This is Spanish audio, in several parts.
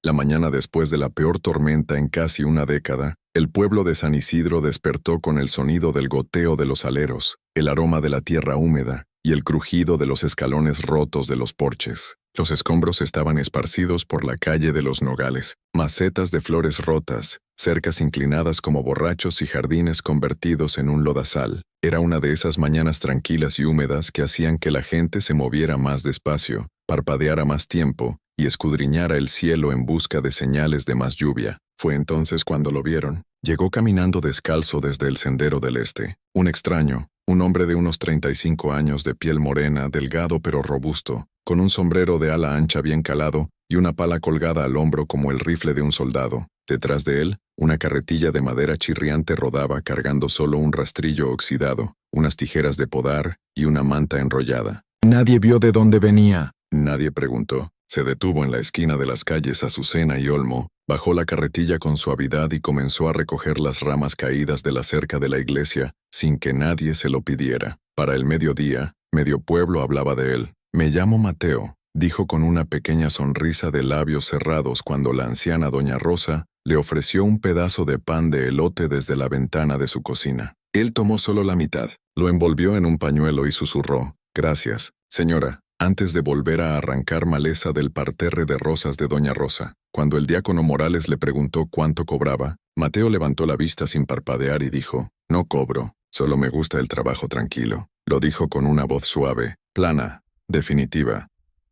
La mañana después de la peor tormenta en casi una década, el pueblo de San Isidro despertó con el sonido del goteo de los aleros, el aroma de la tierra húmeda y el crujido de los escalones rotos de los porches. Los escombros estaban esparcidos por la calle de los Nogales, macetas de flores rotas, cercas inclinadas como borrachos y jardines convertidos en un lodazal. Era una de esas mañanas tranquilas y húmedas que hacían que la gente se moviera más despacio, parpadeara más tiempo y escudriñara el cielo en busca de señales de más lluvia. Fue entonces cuando lo vieron. Llegó caminando descalzo desde el sendero del este. Un extraño, un hombre de unos 35 años de piel morena, delgado pero robusto, con un sombrero de ala ancha bien calado y una pala colgada al hombro como el rifle de un soldado. Detrás de él, una carretilla de madera chirriante rodaba cargando solo un rastrillo oxidado, unas tijeras de podar y una manta enrollada. Nadie vio de dónde venía. Nadie preguntó. Se detuvo en la esquina de las calles Azucena y Olmo, bajó la carretilla con suavidad y comenzó a recoger las ramas caídas de la cerca de la iglesia, sin que nadie se lo pidiera. Para el mediodía, medio pueblo hablaba de él. «Me llamo Mateo», dijo con una pequeña sonrisa de labios cerrados cuando la anciana doña Rosa le ofreció un pedazo de pan de elote desde la ventana de su cocina. Él tomó solo la mitad, lo envolvió en un pañuelo y susurró: «Gracias, señora», antes de volver a arrancar maleza del parterre de rosas de doña Rosa. Cuando el diácono Morales le preguntó cuánto cobraba, Mateo levantó la vista sin parpadear y dijo: «No cobro, solo me gusta el trabajo tranquilo». Lo dijo con una voz suave, plana, definitiva,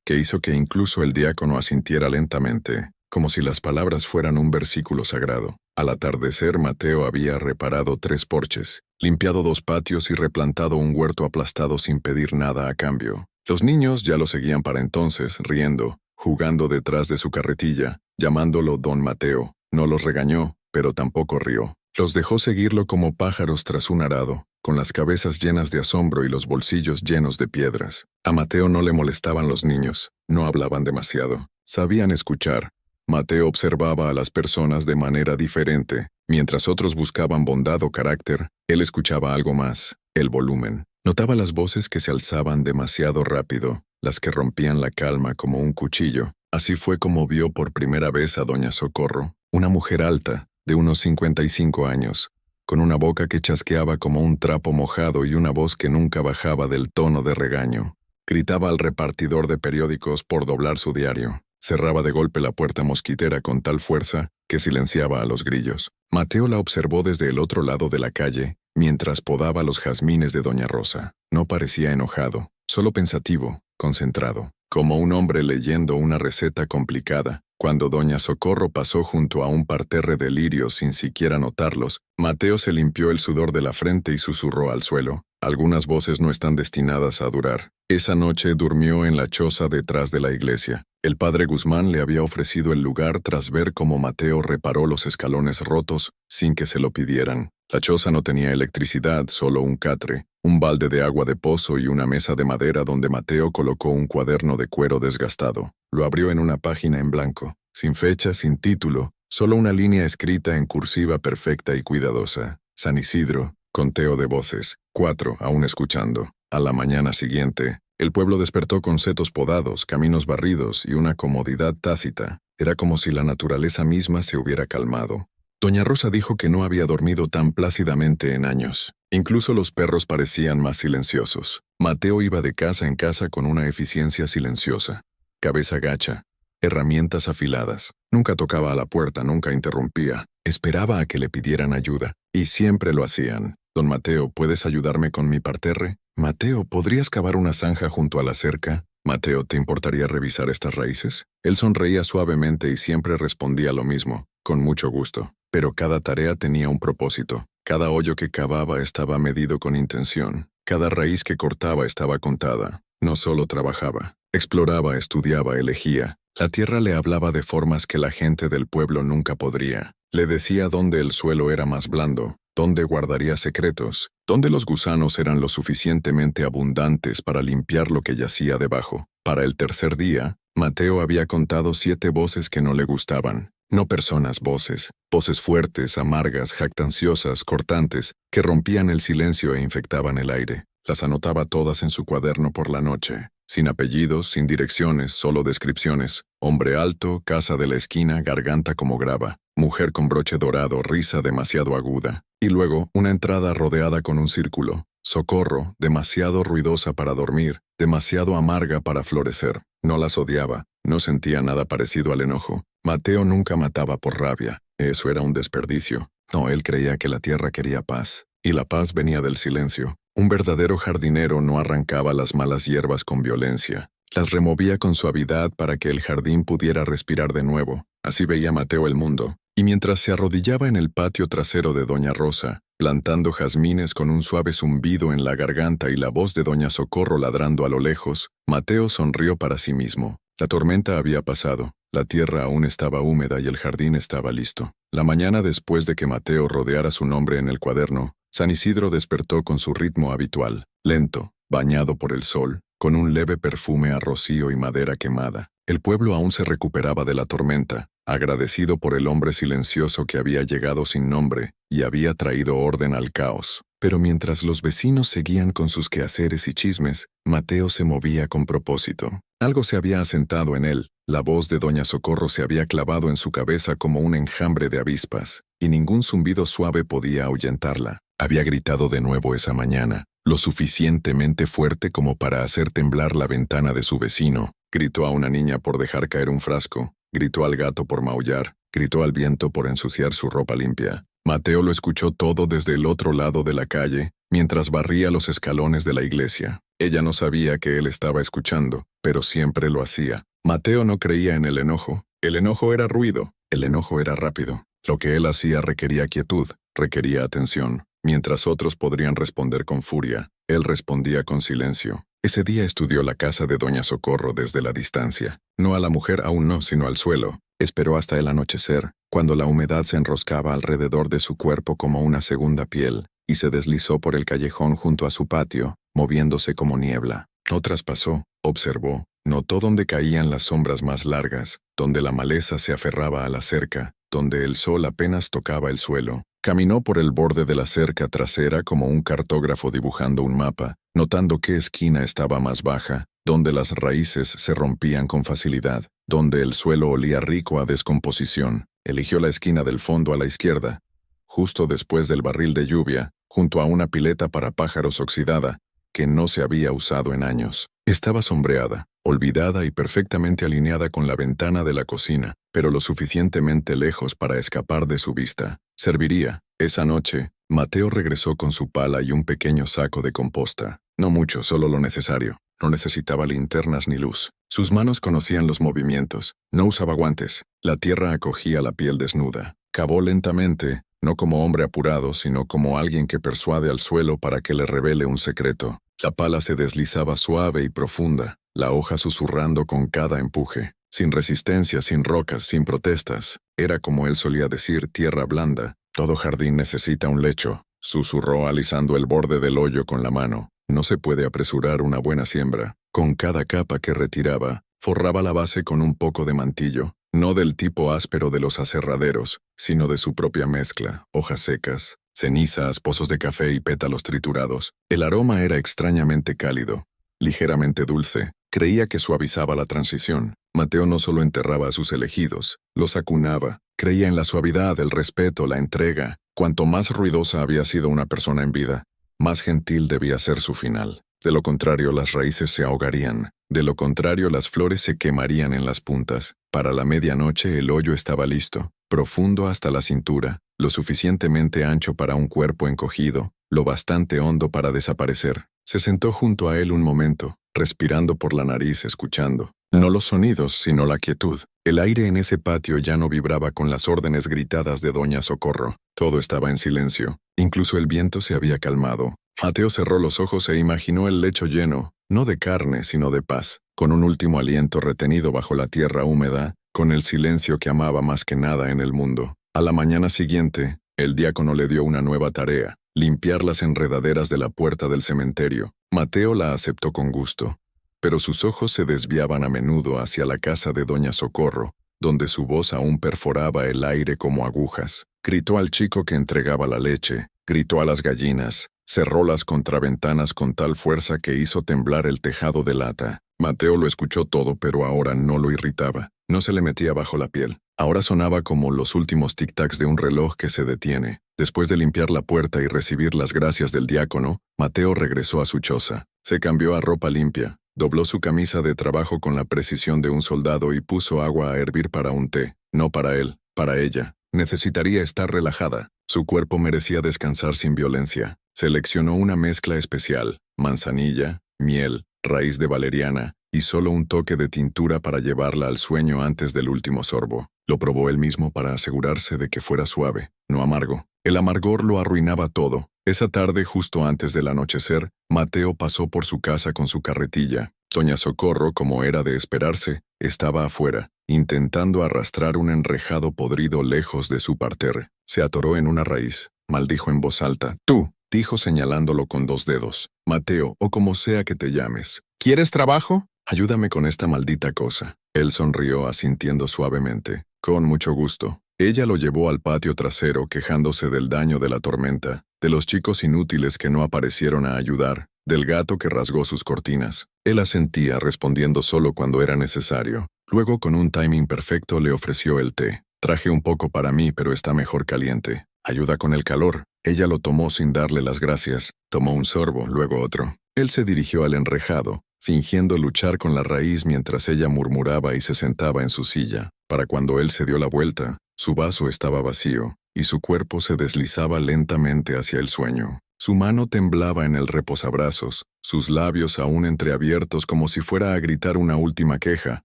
que hizo que incluso el diácono asintiera lentamente, como si las palabras fueran un versículo sagrado. Al atardecer, Mateo había reparado 3 porches, limpiado 2 patios y replantado un huerto aplastado sin pedir nada a cambio. Los niños ya lo seguían para entonces, riendo, jugando detrás de su carretilla, llamándolo Don Mateo. No los regañó, pero tampoco rió. Los dejó seguirlo como pájaros tras un arado, con las cabezas llenas de asombro y los bolsillos llenos de piedras. A Mateo no le molestaban los niños, no hablaban demasiado, sabían escuchar. Mateo observaba a las personas de manera diferente. Mientras otros buscaban bondad o carácter, él escuchaba algo más: el volumen. Notaba las voces que se alzaban demasiado rápido, las que rompían la calma como un cuchillo. Así fue como vio por primera vez a doña Socorro, una mujer alta, de unos 55 años, con una boca que chasqueaba como un trapo mojado y una voz que nunca bajaba del tono de regaño. Gritaba al repartidor de periódicos por doblar su diario. Cerraba de golpe la puerta mosquitera con tal fuerza que silenciaba a los grillos. Mateo la observó desde el otro lado de la calle, mientras podaba los jazmines de doña Rosa. No parecía enojado, solo pensativo, concentrado, como un hombre leyendo una receta complicada. Cuando doña Socorro pasó junto a un parterre de lirios sin siquiera notarlos, Mateo se limpió el sudor de la frente y susurró al suelo: «Algunas voces no están destinadas a durar». Esa noche durmió en la choza detrás de la iglesia. El padre Guzmán le había ofrecido el lugar tras ver cómo Mateo reparó los escalones rotos sin que se lo pidieran. La choza no tenía electricidad, solo un catre, un balde de agua de pozo y una mesa de madera donde Mateo colocó un cuaderno de cuero desgastado. Lo abrió en una página en blanco, sin fecha, sin título, solo una línea escrita en cursiva perfecta y cuidadosa: San Isidro, conteo de voces, 4, aún escuchando. A la mañana siguiente, el pueblo despertó con setos podados, caminos barridos y una comodidad tácita. Era como si la naturaleza misma se hubiera calmado. Doña Rosa dijo que no había dormido tan plácidamente en años. Incluso los perros parecían más silenciosos. Mateo iba de casa en casa con una eficiencia silenciosa. Cabeza gacha, herramientas afiladas. Nunca tocaba a la puerta, nunca interrumpía. Esperaba a que le pidieran ayuda, y siempre lo hacían. «Don Mateo, ¿puedes ayudarme con mi parterre? Mateo, ¿podrías cavar una zanja junto a la cerca? Mateo, ¿te importaría revisar estas raíces?» Él sonreía suavemente y siempre respondía lo mismo: «Con mucho gusto». Pero cada tarea tenía un propósito. Cada hoyo que cavaba estaba medido con intención. Cada raíz que cortaba estaba contada. No solo trabajaba, exploraba, estudiaba, elegía. La tierra le hablaba de formas que la gente del pueblo nunca podría. Le decía dónde el suelo era más blando, dónde guardaría secretos, dónde los gusanos eran lo suficientemente abundantes para limpiar lo que yacía debajo. Para el tercer día, Mateo había contado 7 voces que no le gustaban. No personas, voces. Voces fuertes, amargas, jactanciosas, cortantes, que rompían el silencio e infectaban el aire. Las anotaba todas en su cuaderno por la noche. sin apellidos, sin direcciones, solo descripciones. Hombre alto, casa de la esquina, garganta como grava. Mujer con broche dorado, risa demasiado aguda. Y luego, una entrada rodeada con un círculo. Socorro, demasiado ruidosa para dormir, demasiado amarga para florecer. No las odiaba, no sentía nada parecido al enojo. Mateo nunca mataba por rabia, eso era un desperdicio. No, él creía que la tierra quería paz, y la paz venía del silencio. Un verdadero jardinero no arrancaba las malas hierbas con violencia. Las removía con suavidad para que el jardín pudiera respirar de nuevo. Así veía Mateo el mundo. Y mientras se arrodillaba en el patio trasero de Doña Rosa, plantando jazmines con un suave zumbido en la garganta y la voz de Doña Socorro ladrando a lo lejos, Mateo sonrió para sí mismo. La tormenta había pasado, la tierra aún estaba húmeda y el jardín estaba listo. La mañana después de que Mateo rodeara su nombre en el cuaderno, San Isidro despertó con su ritmo habitual, lento, bañado por el sol, con un leve perfume a rocío y madera quemada. El pueblo aún se recuperaba de la tormenta, agradecido por el hombre silencioso que había llegado sin nombre y había traído orden al caos. Pero mientras los vecinos seguían con sus quehaceres y chismes, Mateo se movía con propósito. Algo se había asentado en él, la voz de Doña Socorro se había clavado en su cabeza como un enjambre de avispas, y ningún zumbido suave podía ahuyentarla. Había gritado de nuevo esa mañana, lo suficientemente fuerte como para hacer temblar la ventana de su vecino. Gritó a una niña por dejar caer un frasco, gritó al gato por maullar, gritó al viento por ensuciar su ropa limpia. Mateo lo escuchó todo desde el otro lado de la calle, mientras barría los escalones de la iglesia. Ella no sabía que él estaba escuchando, pero siempre lo hacía. Mateo no creía en el enojo. El enojo era ruido, el enojo era rápido. Lo que él hacía requería quietud, requería atención. Mientras otros podrían responder con furia, él respondía con silencio. Ese día estudió la casa de Doña Socorro desde la distancia. No a la mujer aún no, sino al suelo. Esperó hasta el anochecer, cuando la humedad se enroscaba alrededor de su cuerpo como una segunda piel, y se deslizó por el callejón junto a su patio, moviéndose como niebla. No traspasó, observó, notó dónde caían las sombras más largas, donde la maleza se aferraba a la cerca, donde el sol apenas tocaba el suelo. Caminó por el borde de la cerca trasera como un cartógrafo dibujando un mapa, notando qué esquina estaba más baja, donde las raíces se rompían con facilidad, donde el suelo olía rico a descomposición. Eligió la esquina del fondo a la izquierda, justo después del barril de lluvia, junto a una pileta para pájaros oxidada, que no se había usado en años. Estaba sombreada, olvidada y perfectamente alineada con la ventana de la cocina, pero lo suficientemente lejos para escapar de su vista. Serviría. Esa noche, Mateo regresó con su pala y un pequeño saco de composta. No mucho, solo lo necesario. No necesitaba linternas ni luz. Sus manos conocían los movimientos. No usaba guantes. La tierra acogía la piel desnuda. Cavó lentamente, no como hombre apurado, sino como alguien que persuade al suelo para que le revele un secreto. La pala se deslizaba suave y profunda, la hoja susurrando con cada empuje. Sin resistencia, sin rocas, sin protestas. Era como él solía decir, tierra blanda. Todo jardín necesita un lecho, susurró alisando el borde del hoyo con la mano. No se puede apresurar una buena siembra. Con cada capa que retiraba, forraba la base con un poco de mantillo, no del tipo áspero de los aserraderos, sino de su propia mezcla, hojas secas, cenizas, pozos de café y pétalos triturados. El aroma era extrañamente cálido, ligeramente dulce. Creía que suavizaba la transición. Mateo no solo enterraba a sus elegidos, los acunaba. Creía en la suavidad, el respeto, la entrega. Cuanto más ruidosa había sido una persona en vida, más gentil debía ser su final. De lo contrario, las raíces se ahogarían. De lo contrario, las flores se quemarían en las puntas. Para la medianoche el hoyo estaba listo, profundo hasta la cintura, lo suficientemente ancho para un cuerpo encogido, lo bastante hondo para desaparecer. Se sentó junto a él un momento, respirando por la nariz, escuchando. No los sonidos, sino la quietud. El aire en ese patio ya no vibraba con las órdenes gritadas de Doña Socorro. Todo estaba en silencio. Incluso el viento se había calmado. Mateo cerró los ojos e imaginó el lecho lleno, no de carne, sino de paz, con un último aliento retenido bajo la tierra húmeda, con el silencio que amaba más que nada en el mundo. A la mañana siguiente, el diácono le dio una nueva tarea, limpiar las enredaderas de la puerta del cementerio. Mateo la aceptó con gusto, pero sus ojos se desviaban a menudo hacia la casa de Doña Socorro, donde su voz aún perforaba el aire como agujas. Gritó al chico que entregaba la leche, gritó a las gallinas, cerró las contraventanas con tal fuerza que hizo temblar el tejado de lata. Mateo lo escuchó todo, pero ahora no lo irritaba. No se le metía bajo la piel. Ahora sonaba como los últimos tic-tacs de un reloj que se detiene. Después de limpiar la puerta y recibir las gracias del diácono, Mateo regresó a su choza. Se cambió a ropa limpia, dobló su camisa de trabajo con la precisión de un soldado y puso agua a hervir para un té. No para él, para ella. Necesitaría estar relajada. Su cuerpo merecía descansar sin violencia. Seleccionó una mezcla especial: manzanilla, miel, raíz de valeriana y solo un toque de tintura para llevarla al sueño antes del último sorbo. Lo probó él mismo para asegurarse de que fuera suave, no amargo. El amargor lo arruinaba todo. Esa tarde, justo antes del anochecer, Mateo pasó por su casa con su carretilla. Doña Socorro, como era de esperarse, estaba afuera, intentando arrastrar un enrejado podrido lejos de su parterre. Se atoró en una raíz. Maldijo en voz alta. «Tú», dijo señalándolo con 2 dedos. «Mateo, o como sea que te llames. ¿Quieres trabajo? Ayúdame con esta maldita cosa». Él sonrió asintiendo suavemente. «Con mucho gusto». Ella lo llevó al patio trasero quejándose del daño de la tormenta, de los chicos inútiles que no aparecieron a ayudar, del gato que rasgó sus cortinas. Él asentía respondiendo solo cuando era necesario. Luego, con un timing perfecto, le ofreció el té. «Traje un poco para mí, pero está mejor caliente. Ayuda con el calor». Ella lo tomó sin darle las gracias. Tomó un sorbo, luego otro. Él se dirigió al enrejado, fingiendo luchar con la raíz mientras ella murmuraba y se sentaba en su silla. Para cuando él se dio la vuelta, su vaso estaba vacío, y su cuerpo se deslizaba lentamente hacia el sueño. Su mano temblaba en el reposabrazos, sus labios aún entreabiertos como si fuera a gritar una última queja,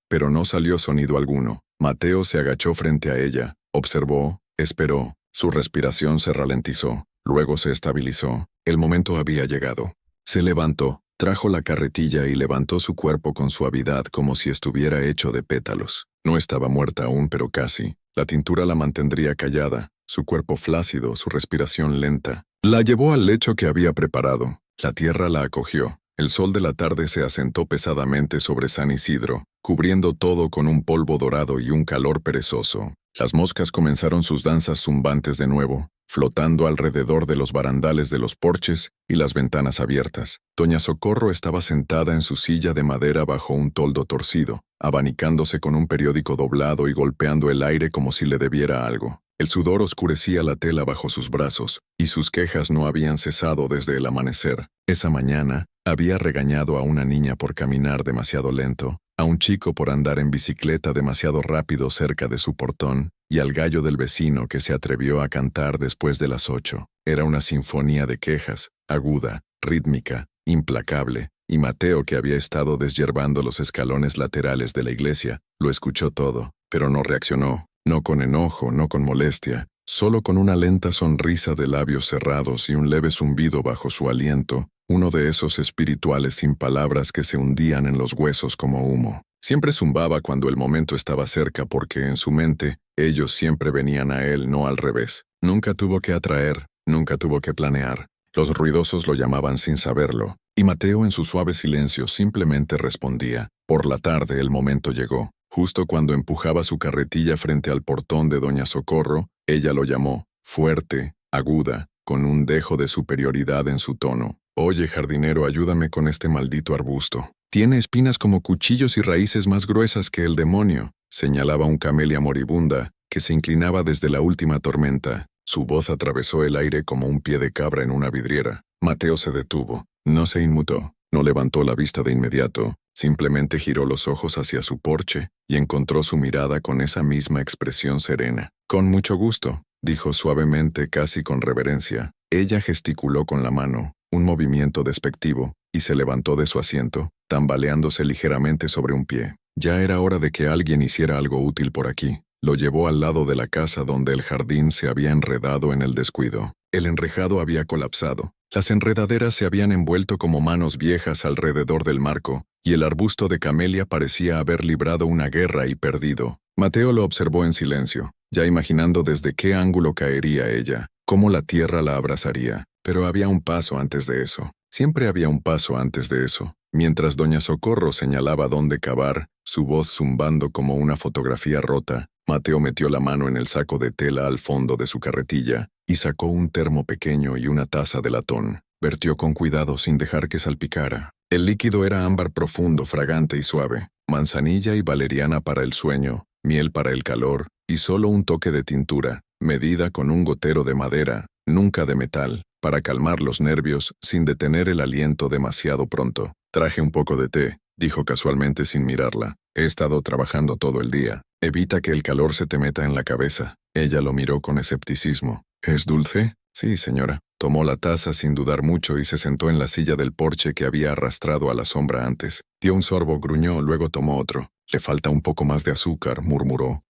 pero no salió sonido alguno. Mateo se agachó frente a ella, observó, esperó. Su respiración se ralentizó, luego se estabilizó. El momento había llegado. Se levantó, trajo la carretilla y levantó su cuerpo con suavidad como si estuviera hecho de pétalos. No estaba muerta aún, pero casi. La tintura la mantendría callada, su cuerpo flácido, su respiración lenta. La llevó al lecho que había preparado. La tierra la acogió. El sol de la tarde se asentó pesadamente sobre San Isidro, cubriendo todo con un polvo dorado y un calor perezoso. Las moscas comenzaron sus danzas zumbantes de nuevo, flotando alrededor de los barandales de los porches y las ventanas abiertas. Doña Socorro estaba sentada en su silla de madera bajo un toldo torcido, abanicándose con un periódico doblado y golpeando el aire como si le debiera algo. El sudor oscurecía la tela bajo sus brazos, y sus quejas no habían cesado desde el amanecer. Esa mañana, había regañado a una niña por caminar demasiado lento, a un chico por andar en bicicleta demasiado rápido cerca de su portón, y al gallo del vecino que se atrevió a cantar después de las 8. Era una sinfonía de quejas, aguda, rítmica, implacable, y Mateo, que había estado deshiervando los escalones laterales de la iglesia, lo escuchó todo, pero no reaccionó. No con enojo, no con molestia, solo con una lenta sonrisa de labios cerrados y un leve zumbido bajo su aliento, uno de esos espirituales sin palabras que se hundían en los huesos como humo. Siempre zumbaba cuando el momento estaba cerca porque en su mente, ellos siempre venían a él, no al revés. Nunca tuvo que atraer, nunca tuvo que planear. Los ruidosos lo llamaban sin saberlo, y Mateo en su suave silencio simplemente respondía. Por la tarde el momento llegó. Justo cuando empujaba su carretilla frente al portón de Doña Socorro, ella lo llamó, fuerte, aguda, con un dejo de superioridad en su tono. «Oye, jardinero, ayúdame con este maldito arbusto. Tiene espinas como cuchillos y raíces más gruesas que el demonio», señalaba un camelia moribunda que se inclinaba desde la última tormenta. Su voz atravesó el aire como un pie de cabra en una vidriera. Mateo se detuvo. No se inmutó. No levantó la vista de inmediato. Simplemente giró los ojos hacia su porche y encontró su mirada con esa misma expresión serena. «Con mucho gusto», dijo suavemente, casi con reverencia. Ella gesticuló con la mano, un movimiento despectivo, y se levantó de su asiento, tambaleándose ligeramente sobre un pie. Ya era hora de que alguien hiciera algo útil por aquí. Lo llevó al lado de la casa donde el jardín se había enredado en el descuido. El enrejado había colapsado. Las enredaderas se habían envuelto como manos viejas alrededor del marco, y el arbusto de camelia parecía haber librado una guerra y perdido. Mateo lo observó en silencio, ya imaginando desde qué ángulo caería ella, cómo la tierra la abrazaría. Pero había un paso antes de eso. Siempre había un paso antes de eso. Mientras Doña Socorro señalaba dónde cavar, su voz zumbando como una fotografía rota, Mateo metió la mano en el saco de tela al fondo de su carretilla y sacó un termo pequeño y una taza de latón. Vertió con cuidado sin dejar que salpicara. El líquido era ámbar profundo, fragante y suave, manzanilla y valeriana para el sueño, miel para el calor, y solo un toque de tintura, medida con un gotero de madera, nunca de metal, para calmar los nervios sin detener el aliento demasiado pronto. Traje un poco de té, dijo casualmente sin mirarla. He estado trabajando todo el día. Evita que el calor se te meta en la cabeza. Ella lo miró con escepticismo. ¿Es dulce? Sí, señora. Tomó la taza sin dudar mucho y se sentó en la silla del porche que había arrastrado a la sombra antes. Dio un sorbo, gruñó, luego tomó otro. Le falta un poco más de azúcar, murmuró.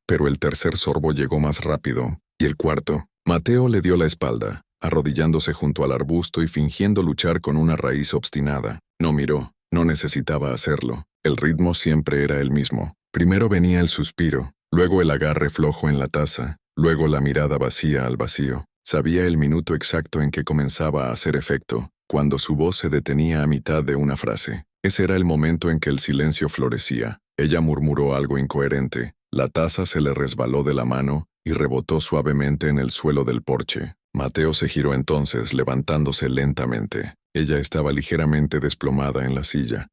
Pero el tercer sorbo llegó más rápido, y el cuarto. Mateo le dio la espalda, arrodillándose junto al arbusto y fingiendo luchar con una raíz obstinada. No miró, no necesitaba hacerlo. El ritmo siempre era el mismo. Primero venía el suspiro, luego el agarre flojo en la taza, luego la mirada vacía al vacío. Sabía el minuto exacto en que comenzaba a hacer efecto, cuando su voz se detenía a mitad de una frase. Ese era el momento en que el silencio florecía. Ella murmuró algo incoherente. La taza se le resbaló de la mano y rebotó suavemente en el suelo del porche. Mateo se giró entonces, levantándose lentamente. Ella estaba ligeramente desplomada en la silla,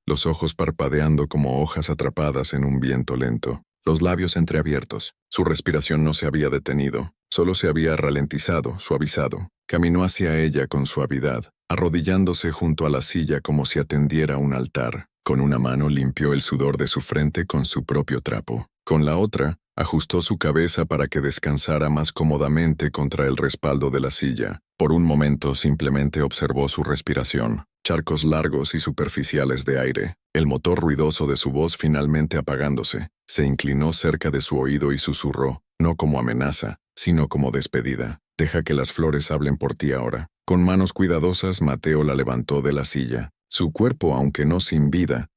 los ojos parpadeando como hojas atrapadas en un viento lento, los labios entreabiertos. Su respiración no se había detenido, solo se había ralentizado, suavizado. Caminó hacia ella con suavidad, arrodillándose junto a la silla como si atendiera un altar. Con una mano limpió el sudor de su frente con su propio trapo. Con la otra, ajustó su cabeza para que descansara más cómodamente contra el respaldo de la silla. Por un momento simplemente observó su respiración, charcos largos y superficiales de aire, el motor ruidoso de su voz finalmente apagándose. Se inclinó cerca de su oído y susurró, no como amenaza, sino como despedida. Deja que las flores hablen por ti ahora. Con manos cuidadosas, Mateo la levantó de la silla. Su cuerpo, aunque no sin vida,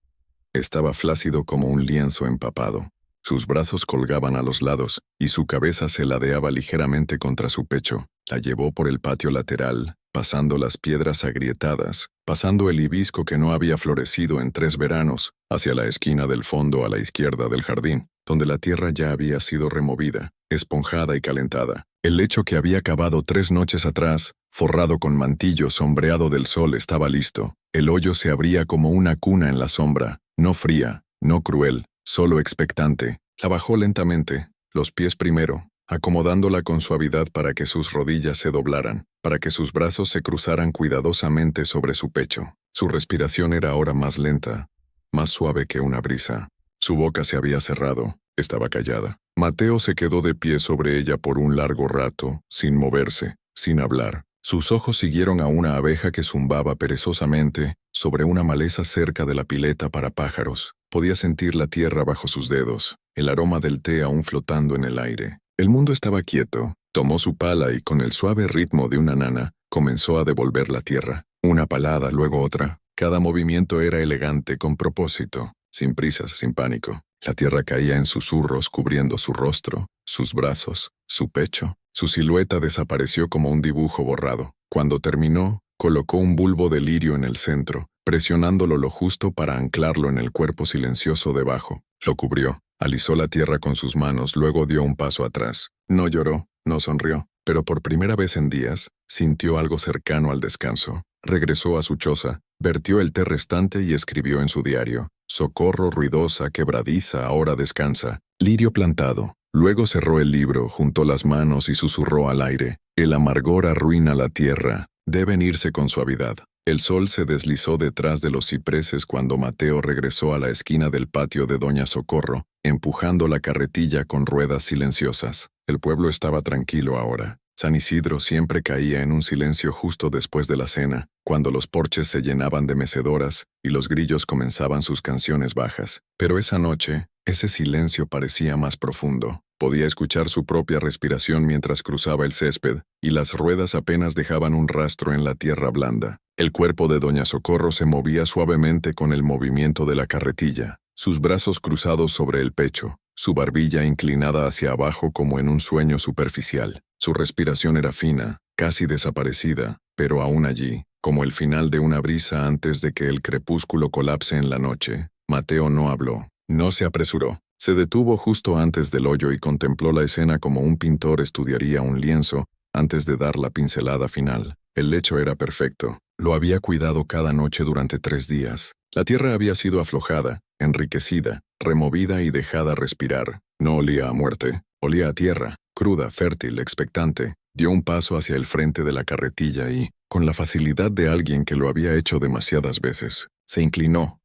estaba flácido como un lienzo empapado. Sus brazos colgaban a los lados, y su cabeza se ladeaba ligeramente contra su pecho. La llevó por el patio lateral, pasando las piedras agrietadas, pasando el hibisco que no había florecido en 3 veranos, hacia la esquina del fondo a la izquierda del jardín, donde la tierra ya había sido removida, esponjada y calentada. El lecho que había cavado 3 noches atrás, forrado con mantillo sombreado del sol, estaba listo. El hoyo se abría como una cuna en la sombra, no fría, no cruel, solo expectante. La bajó lentamente, los pies primero, acomodándola con suavidad para que sus rodillas se doblaran, para que sus brazos se cruzaran cuidadosamente sobre su pecho. Su respiración era ahora más lenta, más suave que una brisa. Su boca se había cerrado, estaba callada. Mateo se quedó de pie sobre ella por un largo rato, sin moverse, sin hablar. Sus ojos siguieron a una abeja que zumbaba perezosamente sobre una maleza cerca de la pileta para pájaros. Podía sentir la tierra bajo sus dedos, el aroma del té aún flotando en el aire. El mundo estaba quieto. Tomó su pala y con el suave ritmo de una nana, comenzó a devolver la tierra. Una palada, luego otra. Cada movimiento era elegante, con propósito, sin prisas, sin pánico. La tierra caía en susurros cubriendo su rostro, sus brazos, su pecho. Su silueta desapareció como un dibujo borrado. Cuando terminó, colocó un bulbo de lirio en el centro, presionándolo lo justo para anclarlo en el cuerpo silencioso debajo. Lo cubrió, alisó la tierra con sus manos, luego dio un paso atrás. No lloró, no sonrió, pero por primera vez en días, sintió algo cercano al descanso. Regresó a su choza, vertió el té restante y escribió en su diario: socorro ruidosa, quebradiza, ahora descansa. Lirio plantado. Luego cerró el libro, juntó las manos y susurró al aire: el amargor arruina la tierra, deben irse con suavidad. El sol se deslizó detrás de los cipreses cuando Mateo regresó a la esquina del patio de Doña Socorro, empujando la carretilla con ruedas silenciosas. El pueblo estaba tranquilo ahora. San Isidro siempre caía en un silencio justo después de la cena, cuando los porches se llenaban de mecedoras y los grillos comenzaban sus canciones bajas. Pero esa noche, ese silencio parecía más profundo. Podía escuchar su propia respiración mientras cruzaba el césped, y las ruedas apenas dejaban un rastro en la tierra blanda. El cuerpo de Doña Socorro se movía suavemente con el movimiento de la carretilla, sus brazos cruzados sobre el pecho, su barbilla inclinada hacia abajo como en un sueño superficial. Su respiración era fina, casi desaparecida, pero aún allí, como el final de una brisa antes de que el crepúsculo colapse en la noche. Mateo no habló, no se apresuró. Se detuvo justo antes del hoyo y contempló la escena como un pintor estudiaría un lienzo antes de dar la pincelada final. El lecho era perfecto, Lo había cuidado cada noche durante 3 días. La tierra había sido aflojada, enriquecida, removida y dejada respirar. No olía a muerte, olía a tierra, cruda, fértil, expectante. Dio un paso hacia el frente de la carretilla y, con la facilidad de alguien que lo había hecho demasiadas veces, se inclinó.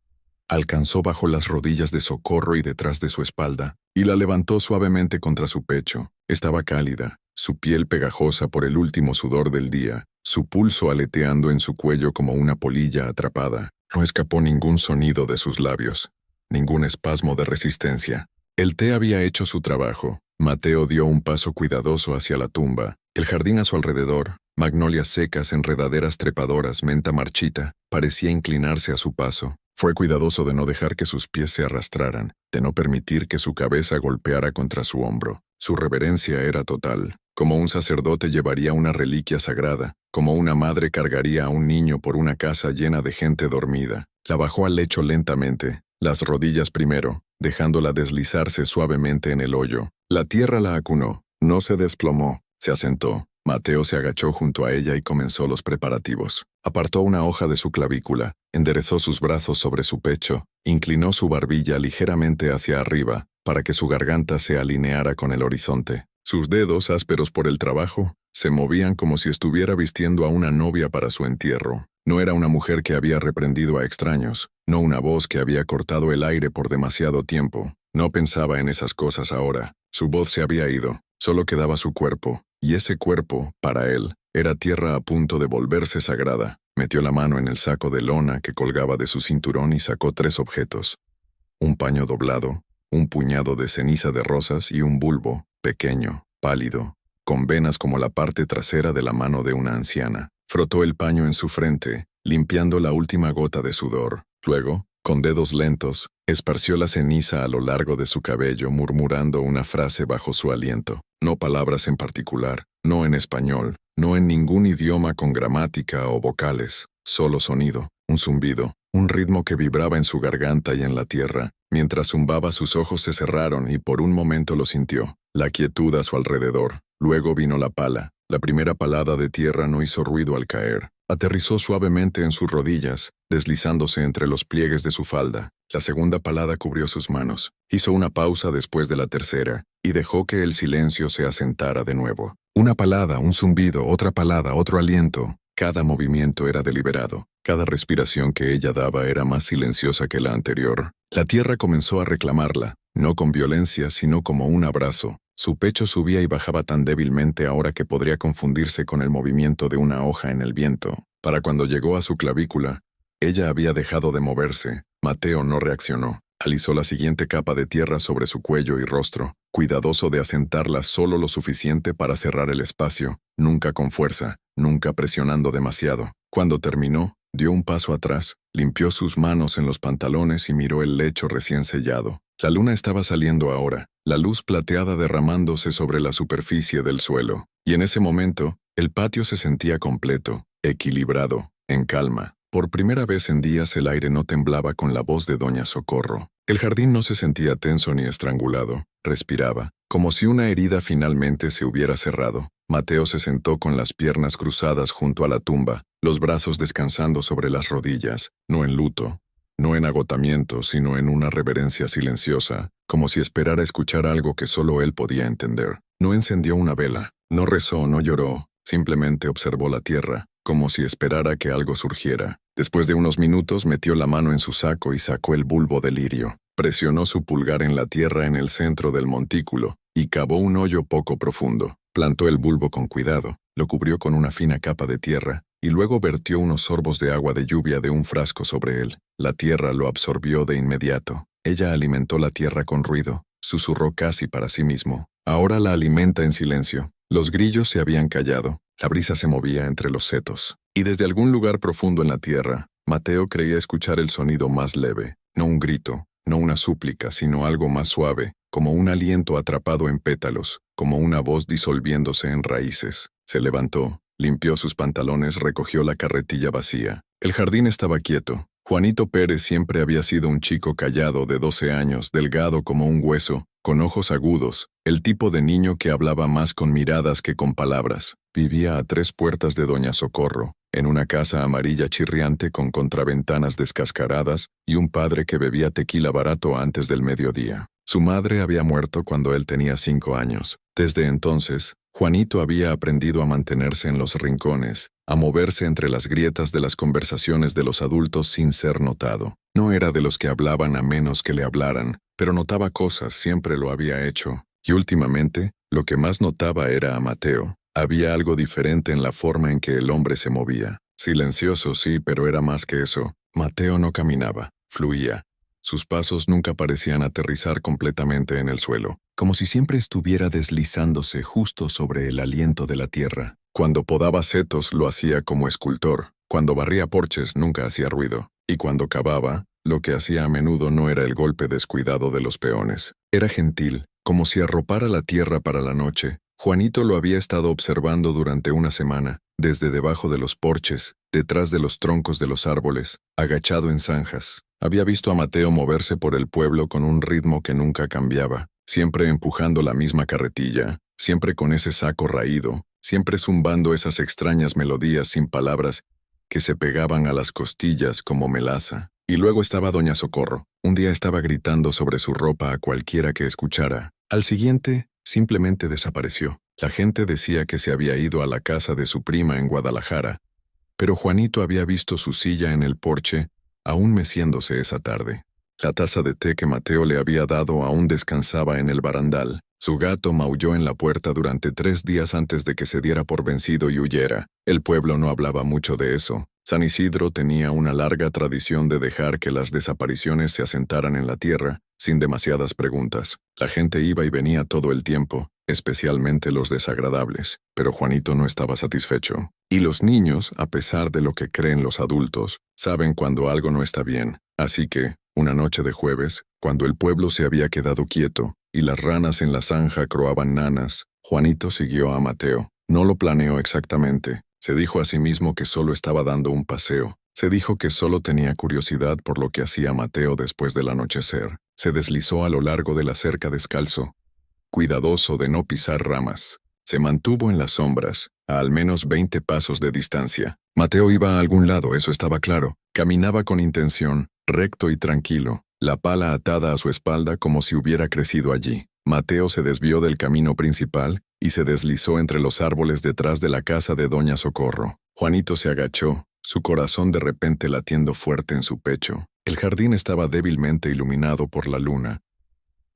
Alcanzó bajo las rodillas de Socorro y detrás de su espalda, y la levantó suavemente contra su pecho. Estaba cálida, su piel pegajosa por el último sudor del día, su pulso aleteando en su cuello como una polilla atrapada. No escapó ningún sonido de sus labios, ningún espasmo de resistencia. El té había hecho su trabajo. Mateo dio un paso cuidadoso hacia la tumba. El jardín a su alrededor, magnolias secas, enredaderas trepadoras, menta marchita, parecía inclinarse a su paso. Fue cuidadoso de no dejar que sus pies se arrastraran, de no permitir que su cabeza golpeara contra su hombro. Su reverencia era total. Como un sacerdote llevaría una reliquia sagrada, como una madre cargaría a un niño por una casa llena de gente dormida. La bajó al lecho lentamente, las rodillas primero, dejándola deslizarse suavemente en el hoyo. La tierra la acunó, no se desplomó, se asentó. Mateo se agachó junto a ella y comenzó los preparativos. Apartó una hoja de su clavícula, enderezó sus brazos sobre su pecho, inclinó su barbilla ligeramente hacia arriba, para que su garganta se alineara con el horizonte. Sus dedos, ásperos por el trabajo, se movían como si estuviera vistiendo a una novia para su entierro. No era una mujer que había reprendido a extraños, no una voz que había cortado el aire por demasiado tiempo. No pensaba en esas cosas ahora. Su voz se había ido, solo quedaba su cuerpo, y ese cuerpo, para él, era tierra a punto de volverse sagrada. Metió la mano en el saco de lona que colgaba de su cinturón y sacó 3 objetos. Un paño doblado, un puñado de ceniza de rosas y un bulbo, pequeño, pálido, con venas como la parte trasera de la mano de una anciana. Frotó el paño en su frente, limpiando la última gota de sudor. Luego, con dedos lentos, esparció la ceniza a lo largo de su cabello, murmurando una frase bajo su aliento. No palabras en particular, no en español, no en ningún idioma con gramática o vocales, solo sonido, un zumbido, un ritmo que vibraba en su garganta y en la tierra. Mientras zumbaba, sus ojos se cerraron y por un momento lo sintió, la quietud a su alrededor. Luego vino la pala. La primera palada de tierra no hizo ruido al caer. Aterrizó suavemente en sus rodillas, deslizándose entre los pliegues de su falda. La segunda palada cubrió sus manos. Hizo una pausa después de la tercera, y dejó que el silencio se asentara de nuevo. Una palada, un zumbido, otra palada, otro aliento. Cada movimiento era deliberado. Cada respiración que ella daba era más silenciosa que la anterior. La tierra comenzó a reclamarla, no con violencia, sino como un abrazo. Su pecho subía y bajaba tan débilmente ahora que podría confundirse con el movimiento de una hoja en el viento. Para cuando llegó a su clavícula, ella había dejado de moverse. Mateo no reaccionó. Alisó la siguiente capa de tierra sobre su cuello y rostro, cuidadoso de asentarla solo lo suficiente para cerrar el espacio, nunca con fuerza, nunca presionando demasiado. Cuando terminó, dio un paso atrás, limpió sus manos en los pantalones y miró el lecho recién sellado. La luna estaba saliendo ahora, la luz plateada derramándose sobre la superficie del suelo, y en ese momento, el patio se sentía completo, equilibrado, en calma. Por primera vez en días el aire no temblaba con la voz de Doña Socorro. El jardín no se sentía tenso ni estrangulado, respiraba, como si una herida finalmente se hubiera cerrado. Mateo se sentó con las piernas cruzadas junto a la tumba, los brazos descansando sobre las rodillas, no en luto, no en agotamiento, sino en una reverencia silenciosa, como si esperara escuchar algo que solo él podía entender. No encendió una vela, no rezó, no lloró, simplemente observó la tierra, como si esperara que algo surgiera. Después de unos minutos metió la mano en su saco y sacó el bulbo de lirio. Presionó su pulgar en la tierra en el centro del montículo y cavó un hoyo poco profundo. Plantó el bulbo con cuidado, lo cubrió con una fina capa de tierra y luego vertió unos sorbos de agua de lluvia de un frasco sobre él. La tierra lo absorbió de inmediato. Ella alimentó la tierra con ruido, susurró casi para sí mismo. Ahora la alimenta en silencio. Los grillos se habían callado. La brisa se movía entre los setos. Y desde algún lugar profundo en la tierra, Mateo creía escuchar el sonido más leve, no un grito, no una súplica, sino algo más suave, como un aliento atrapado en pétalos, como una voz disolviéndose en raíces. Se levantó, limpió sus pantalones, recogió la carretilla vacía. El jardín estaba quieto. Juanito Pérez siempre había sido un chico callado de 12 años, delgado como un hueso, con ojos agudos, el tipo de niño que hablaba más con miradas que con palabras. Vivía a 3 puertas de Doña Socorro, en una casa amarilla chirriante con contraventanas descascaradas y un padre que bebía tequila barato antes del mediodía. Su madre había muerto cuando él tenía 5 años. Desde entonces, Juanito había aprendido a mantenerse en los rincones, a moverse entre las grietas de las conversaciones de los adultos sin ser notado. No era de los que hablaban a menos que le hablaran, pero notaba cosas, siempre lo había hecho. Y últimamente, lo que más notaba era a Mateo. Había algo diferente en la forma en que el hombre se movía. Silencioso, sí, pero era más que eso. Mateo no caminaba, fluía. Sus pasos nunca parecían aterrizar completamente en el suelo, como si siempre estuviera deslizándose justo sobre el aliento de la tierra. Cuando podaba setos lo hacía como escultor, cuando barría porches nunca hacía ruido, y cuando cavaba, lo que hacía a menudo no era el golpe descuidado de los peones. Era gentil, como si arropara la tierra para la noche. Juanito lo había estado observando durante una semana, desde debajo de los porches, detrás de los troncos de los árboles, agachado en zanjas. Había visto a Mateo moverse por el pueblo con un ritmo que nunca cambiaba, siempre empujando la misma carretilla, siempre con ese saco raído, siempre zumbando esas extrañas melodías sin palabras que se pegaban a las costillas como melaza. Y luego estaba doña Socorro. Un día estaba gritando sobre su ropa a cualquiera que escuchara. Al siguiente, simplemente desapareció. La gente decía que se había ido a la casa de su prima en Guadalajara, pero Juanito había visto su silla en el porche, aún meciéndose esa tarde. La taza de té que Mateo le había dado aún descansaba en el barandal. Su gato maulló en la puerta durante 3 días antes de que se diera por vencido y huyera. El pueblo no hablaba mucho de eso. San Isidro tenía una larga tradición de dejar que las desapariciones se asentaran en la tierra, sin demasiadas preguntas. La gente iba y venía todo el tiempo, especialmente los desagradables, pero Juanito no estaba satisfecho. Y los niños, a pesar de lo que creen los adultos, saben cuando algo no está bien. Así que, una noche de jueves, cuando el pueblo se había quedado quieto, y las ranas en la zanja croaban nanas, Juanito siguió a Mateo. No lo planeó exactamente. Se dijo a sí mismo que solo estaba dando un paseo. Se dijo que solo tenía curiosidad por lo que hacía Mateo después del anochecer. Se deslizó a lo largo de la cerca descalzo, cuidadoso de no pisar ramas. Se mantuvo en las sombras, a al menos 20 pasos de distancia. Mateo iba a algún lado, eso estaba claro. Caminaba con intención, recto y tranquilo, la pala atada a su espalda como si hubiera crecido allí. Mateo se desvió del camino principal y se deslizó entre los árboles detrás de la casa de doña Socorro. Juanito se agachó, su corazón de repente latiendo fuerte en su pecho. El jardín estaba débilmente iluminado por la luna,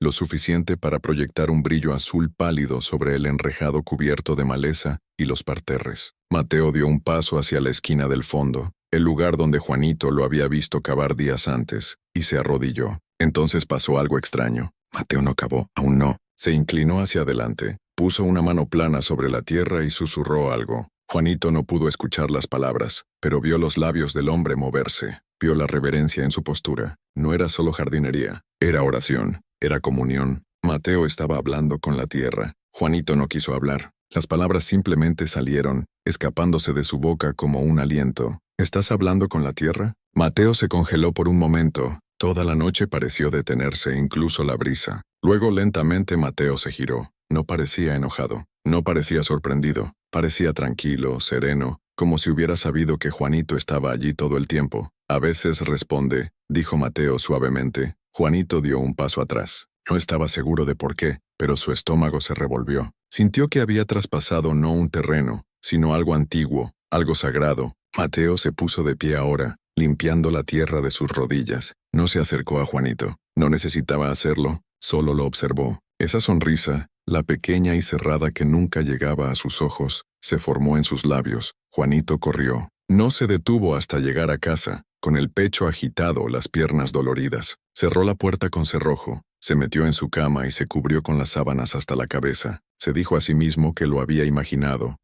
lo suficiente para proyectar un brillo azul pálido sobre el enrejado cubierto de maleza y los parterres. Mateo dio un paso hacia la esquina del fondo, el lugar donde Juanito lo había visto cavar días antes, y se arrodilló. Entonces pasó algo extraño. Mateo no cavó, aún no. Se inclinó hacia adelante, puso una mano plana sobre la tierra y susurró algo. Juanito no pudo escuchar las palabras, pero vio los labios del hombre moverse, vio la reverencia en su postura. No era solo jardinería, era oración, era comunión. Mateo estaba hablando con la tierra. Juanito no quiso hablar. Las palabras simplemente salieron, escapándose de su boca como un aliento. ¿Estás hablando con la tierra? Mateo se congeló por un momento. Toda la noche pareció detenerse, incluso la brisa. Luego lentamente Mateo se giró. No parecía enojado, no parecía sorprendido. Parecía tranquilo, sereno, como si hubiera sabido que Juanito estaba allí todo el tiempo. A veces responde, dijo Mateo suavemente. Juanito dio un paso atrás. No estaba seguro de por qué, pero su estómago se revolvió. Sintió que había traspasado no un terreno, sino algo antiguo, algo sagrado. Mateo se puso de pie ahora, limpiando la tierra de sus rodillas. No se acercó a Juanito. No necesitaba hacerlo, solo lo observó. Esa sonrisa, la pequeña y cerrada que nunca llegaba a sus ojos, se formó en sus labios. Juanito corrió. No se detuvo hasta llegar a casa, con el pecho agitado, las piernas doloridas. Cerró la puerta con cerrojo, se metió en su cama y se cubrió con las sábanas hasta la cabeza. Se dijo a sí mismo que lo había imaginado,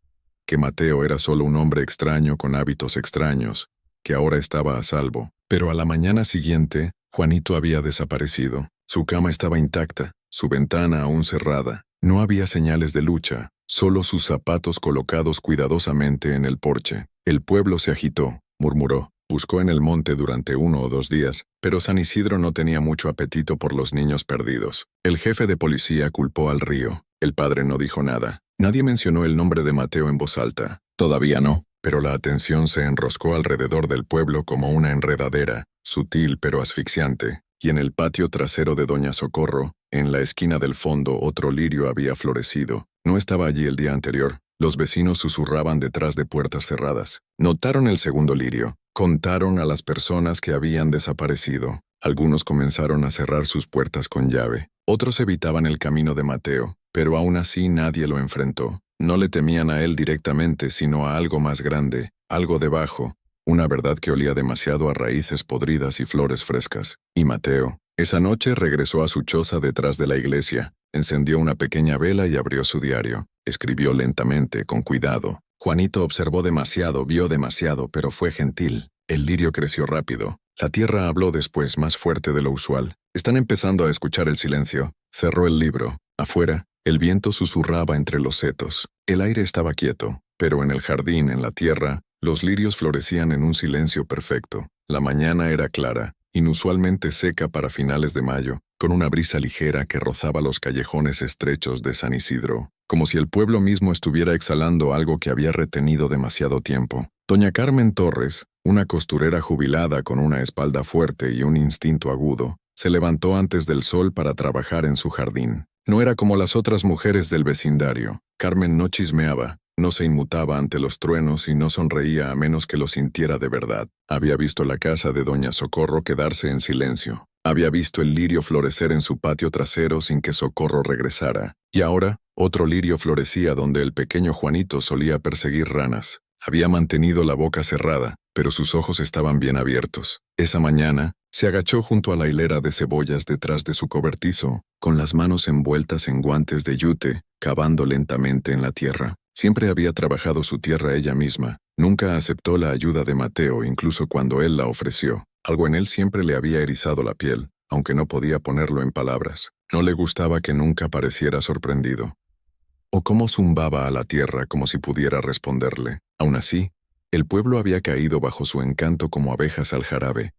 que Mateo era solo un hombre extraño con hábitos extraños, que ahora estaba a salvo. Pero a la mañana siguiente, Juanito había desaparecido. Su cama estaba intacta, su ventana aún cerrada. No había señales de lucha, solo sus zapatos colocados cuidadosamente en el porche. El pueblo se agitó, murmuró. Buscó en el monte durante 1 o 2 días, pero San Isidro no tenía mucho apetito por los niños perdidos. El jefe de policía culpó al río. El padre no dijo nada. Nadie mencionó el nombre de Mateo en voz alta. Todavía no, pero la atención se enroscó alrededor del pueblo como una enredadera, sutil pero asfixiante, y en el patio trasero de Doña Socorro, en la esquina del fondo, otro lirio había florecido. No estaba allí el día anterior. Los vecinos susurraban detrás de puertas cerradas. Notaron el segundo lirio. Contaron a las personas que habían desaparecido. Algunos comenzaron a cerrar sus puertas con llave. Otros evitaban el camino de Mateo, pero aún así nadie lo enfrentó. No le temían a él directamente, sino a algo más grande, algo debajo, una verdad que olía demasiado a raíces podridas y flores frescas. Y Mateo, esa noche regresó a su choza detrás de la iglesia, encendió una pequeña vela y abrió su diario. Escribió lentamente, con cuidado. Juanito observó demasiado, vio demasiado, pero fue gentil. El lirio creció rápido. La tierra habló después, más fuerte de lo usual. Están empezando a escuchar el silencio. Cerró el libro. Afuera, el viento susurraba entre los setos. El aire estaba quieto, pero en el jardín, en la tierra, los lirios florecían en un silencio perfecto. La mañana era clara, inusualmente seca para finales de mayo, con una brisa ligera que rozaba los callejones estrechos de San Isidro, como si el pueblo mismo estuviera exhalando algo que había retenido demasiado tiempo. Doña Carmen Torres, una costurera jubilada con una espalda fuerte y un instinto agudo, se levantó antes del sol para trabajar en su jardín. No era como las otras mujeres del vecindario. Carmen no chismeaba, no se inmutaba ante los truenos y no sonreía a menos que lo sintiera de verdad. Había visto la casa de Doña Socorro quedarse en silencio. Había visto el lirio florecer en su patio trasero sin que Socorro regresara. Y ahora, otro lirio florecía donde el pequeño Juanito solía perseguir ranas. Había mantenido la boca cerrada, pero sus ojos estaban bien abiertos. Esa mañana, se agachó junto a la hilera de cebollas detrás de su cobertizo, con las manos envueltas en guantes de yute, cavando lentamente en la tierra. Siempre había trabajado su tierra ella misma. Nunca aceptó la ayuda de Mateo, incluso cuando él la ofreció. Algo en él siempre le había erizado la piel, aunque no podía ponerlo en palabras. No le gustaba que nunca pareciera sorprendido. O cómo zumbaba a la tierra como si pudiera responderle. Aún así, el pueblo había caído bajo su encanto como abejas al jarabe,